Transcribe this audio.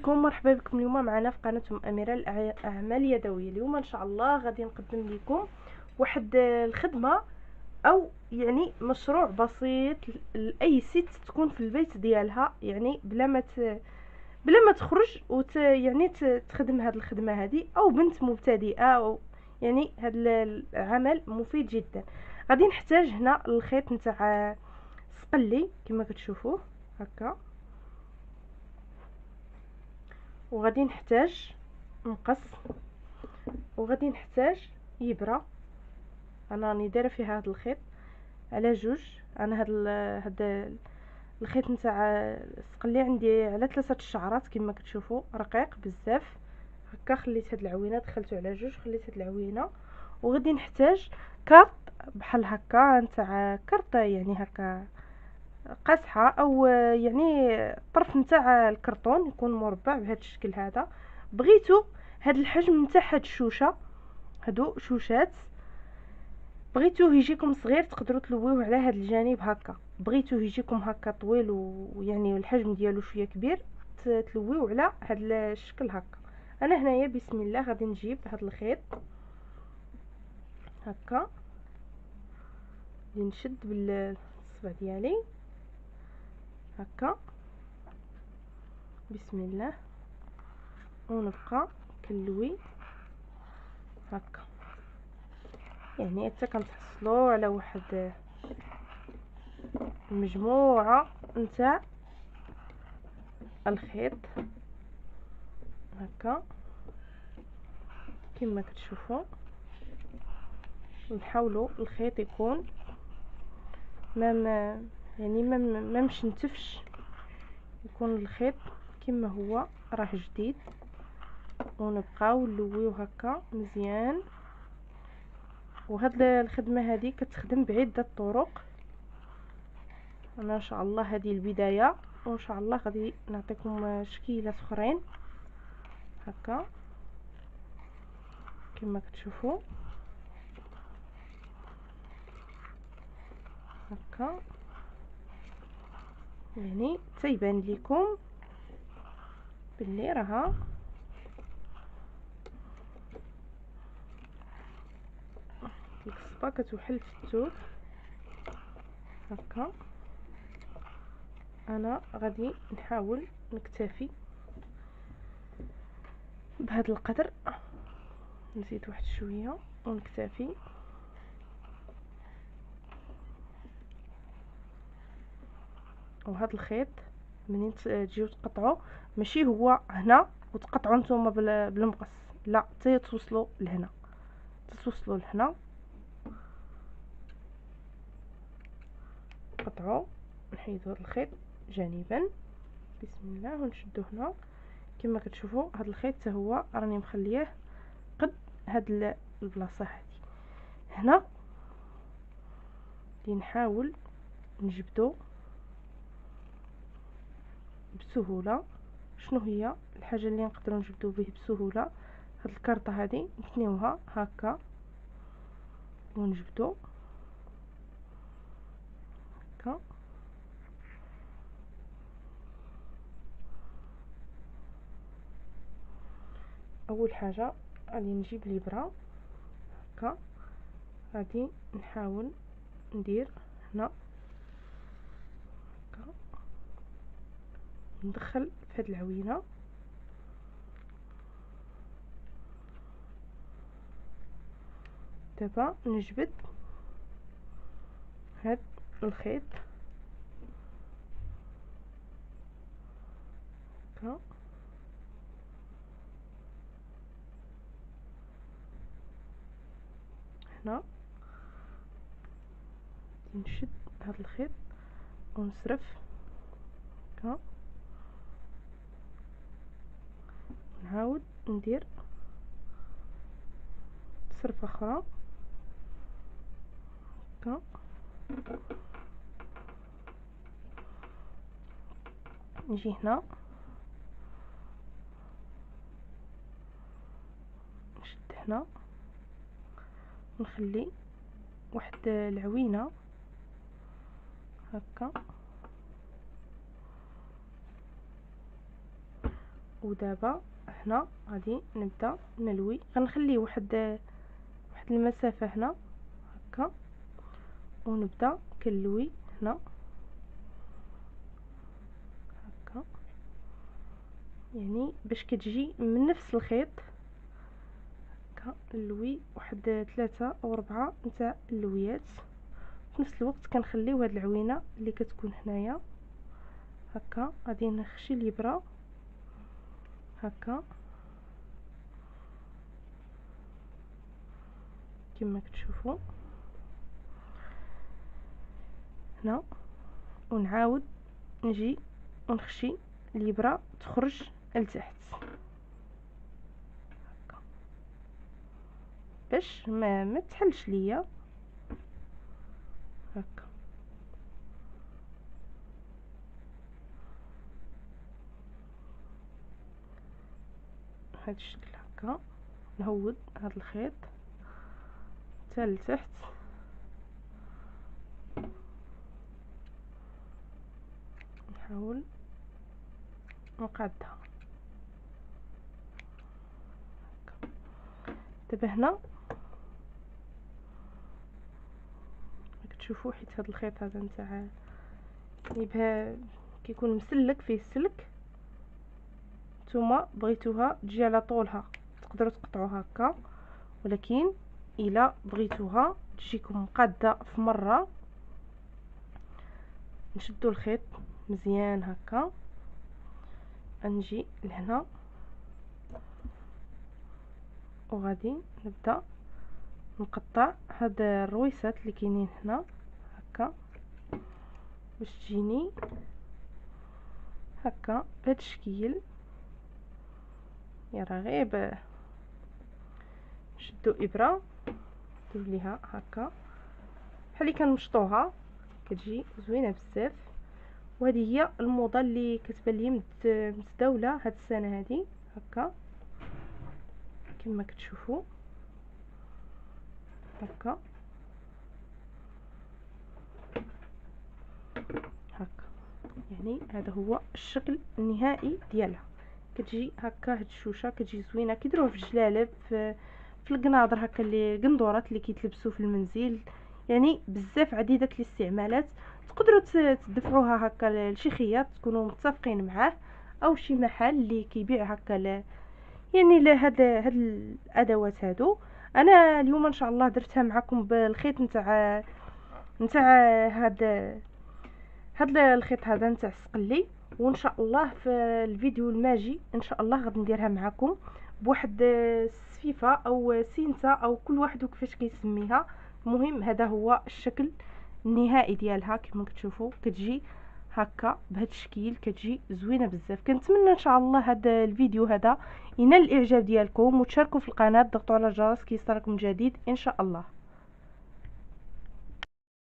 بكم، مرحبا بكم اليوم معنا في قناتكم اميره الاعمال اليدويه. اليوم ان شاء الله غادي نقدم لكم واحد الخدمه او يعني مشروع بسيط لاي ست تكون في البيت ديالها، يعني بلا ما تخرج تخدم هذه الخدمه هذه، او بنت مبتدئه، او يعني هذا العمل مفيد جدا. غادي نحتاج هنا الخيط نتاع سقلي كما كتشوفوه هكا، وغادي نحتاج مقص، وغادي نحتاج ابره. انا راني دايره فيها هذا الخيط على جوج. انا هذا الخيط نتاع السقلي عندي على 3 الشعرات كما كتشوفوا، رقيق بزاف هكا. خليت هاد العوينه دخلته على جوج، خليت هاد العوينه. وغادي نحتاج كارط بحال هكا نتاع كارط، يعني هكا قاصحه، او يعني طرف نتاع الكرتون يكون مربع بهذا الشكل هذا. بغيتو هاد الحجم نتاع هاد الشوشه، هادو شوشات، بغيتوه يجيكم صغير تقدروا تلويوه على هاد الجانب هكا، بغيتوه يجيكم هكا طويل ويعني الحجم ديالو شويه كبير تلويوه على هاد الشكل هكا. انا هنايا بسم الله غادي نجيب هاد الخيط هكا، غادي نشد بالصبع ديالي هكا بسم الله، ونبقى كنلوي هكا، يعني حتى كنتحصلوا على واحد المجموعه نتاع الخيط هكا كما كتشوفوا. نحاولوا الخيط يكون ما مشنتفش، يكون الخيط كما هو راه جديد. ونبقاو نلويو هكا مزيان. وهاد الخدمه هذه كتخدم بعده طرق. انا ان شاء الله هذه البدايه، وان شاء الله غادي نعطيكم شكيلات اخرين هكا كما كتشوفوا هكا، يعني تيبان لكم باللي راها ديك الصبا كتوحل في الثوب هكا. انا غادي نحاول نكتفي بهذا القدر، نزيد واحد شويه ونكتفي. وهذا الخيط منين تجيو تقطعوا، ماشي هو هنا وتقطعوا نتوما بالمقص، لا، توصلوا لهنا، توصلوا لهنا، قطعوا، نحيدوا هذا الخيط جانبا بسم الله، ونشدو هنا كما كتشوفوا. هذا الخيط حتى هو راني مخليه قد هاد البلاصه هذه هنا. نحاول نجبدو بسهوله. شنو هي الحاجه اللي نقدروا نجبدو به بسهوله؟ هاد الكارطه هذه نثنيوها هكا ونجبدو هكا. اول حاجه غادي نجيب الابره هكا، غادي نحاول ندير هنا هكا، ندخل في هاد العوينه. دابا نجبد هاد الخيط هكا، هنا نشد هاد الخيط ونصرف هكا، نعاود ندير صرفه اخرى هكا، نجي هنا نشد هنا، نخلي واحد العوينه هكا، ودابا هنا غادي نبدا نلوي، غنخليه واحد المسافه هنا هكا، ونبدا كنلوي هنا هكا، يعني باش كتجي من نفس الخيط هكا. نلوي واحد 3 أو 4 نتاع اللويات، في نفس الوقت كنخليو هاد العوينه اللي كتكون هنايا هكا. غادي نخشي الابره هكا كما كتشوفوا هنا، ونعاود نجي ونخشي الابره تخرج لتحت هكا باش ما تحلش ليا هكا. بهذا الشكل هكا نهود هذا الخيط حتى لتحت، نحاول نقادها هكا. دابا هنا كتشوفوا حيت هذا الخيط هذا نتاع يعني كيكون مسلك فيه السلك، نتوما بغيتوها تجي على طولها تقدروا تقطعوها هكا، ولكن الا بغيتوها تجيكم مقاده في مره نشدوا الخيط مزيان هكا. غنجي لهنا وغادي نبدا نقطع هاد الرويسات اللي كاينين هنا هكا باش تجيني هكا بهذا الشكل. يا رغيب نشدو ابره ندير ليها هكا بحال اللي كنمشطوها، كتجي زوينه بزاف. وهذه هي الموضه اللي كتبان لي متداوله هاد السنه هذه هكا كما كتشوفوا هكا هكا. يعني هذا هو الشكل النهائي ديالها، كتجي هكا. هاد الشوشه كتجي زوينه كيديروها في الجلالب، في القناضر هكا، اللي قندورات اللي كيتلبسوا في المنزل، يعني بزاف عديده الاستعمالات. تقدروا تدفعوها هكا لشي خياط تكونوا متفقين معاه، او شي محل اللي كيبيع هكا يعني هاد الادوات هادو. انا اليوم ان شاء الله درتها معكم بالخيط نتاع هاد الخيط هذا نتاع السقلي. وان شاء الله في الفيديو الماجي ان شاء الله غادي نديرها معكم بواحد السفيفه او سينسه او كل واحد وكيفاش كيسميها. المهم هذا هو الشكل النهائي ديالها كما كتشوفوا، كتجي هكا بهذا الشكل، كتجي زوينه بزاف. كنتمنى ان شاء الله هذا الفيديو هذا ينال الاعجاب ديالكم، وتشاركوا في القناه، ضغطوا على الجرس كيوصلكم جديد ان شاء الله.